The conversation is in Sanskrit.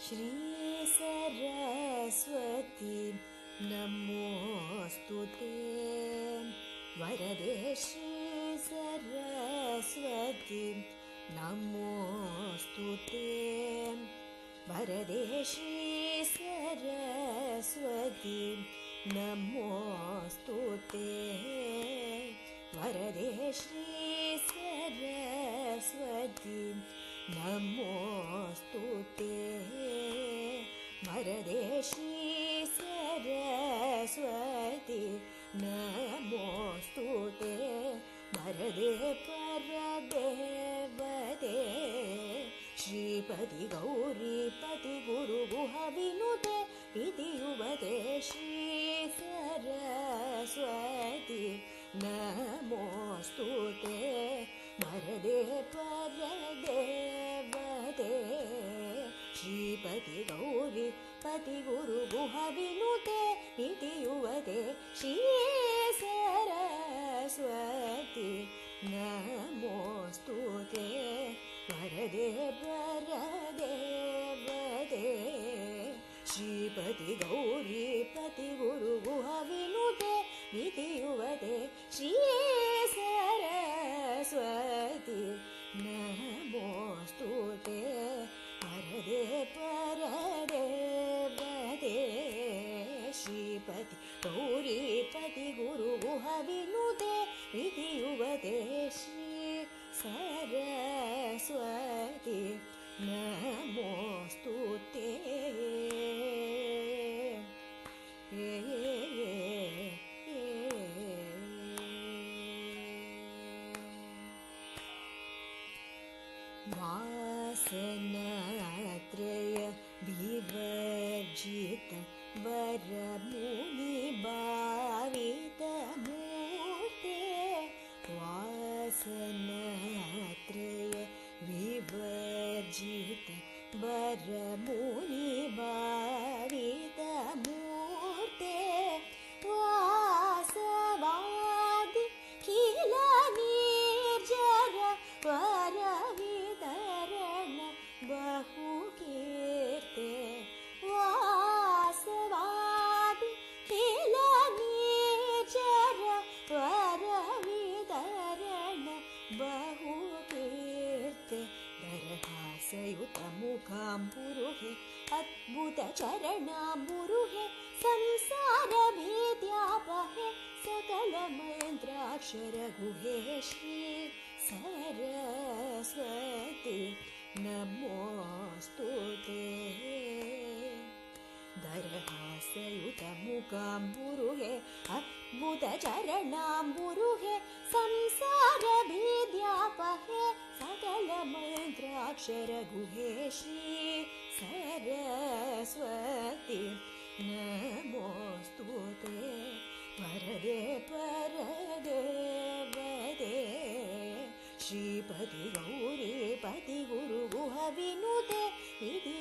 श्री सरस्वती नमोऽस्तु ते वरदे श्री सरस्वती नमोऽस्तु ते वरदे श्री सरस्वती नमोऽस्तु ते वरदे श्री सरस्वती नमोऽस्तु ते वरदे श्री सरस्वती नमोऽस्तु ते वरदे परदेवते श्रीपति गौरीपति गुरुगुह विनुते इति युवते श्री सरस्वती नमोऽस्तु ते वरदे परदेवते श्रीपति गौरीपति गुरुगुह विनुते इति युवते श्री सरस्वती नमोऽस्तु ते वरदे परदेवते श्रीपति गौरीपति गुरुगुह विनुते इति युवते श्री सरस्वती नमोऽस्तु ते वरदे परदेवते श्रीपति गौरीपति गुरुगुह विनुते इति युवते श्री सरस्वती नमोऽस्तु ते वासनात्रय विवर्जित वरमुनि भावित मूर्ते वासनात्रय विवर्जित वरमुनि भावित मूर्ते वासवादि किल निर्जर वरवितरण बहुकीर्ते वासवादि किल निर्जर वरवितरण बहुकीर्ते दरहासयुतमुखाम्बुरुहे अद्भुतचरणाम्बुरुहे संसारभीत्यापहे सकलमन्त्राक्षरगुहे श्री सरस्वती नमोऽस्तु ते दरहासयुतमुखाम्बुरुहे अद्भुतचरणाम्बुरुहे संसारभीत्यापहे सकलमन्त्राक्षरगुहे श्री सरस्वती नमोऽस्तु ते वरदे परदेवते श्रीपति गौरीपति गुरुगुह विनुते इति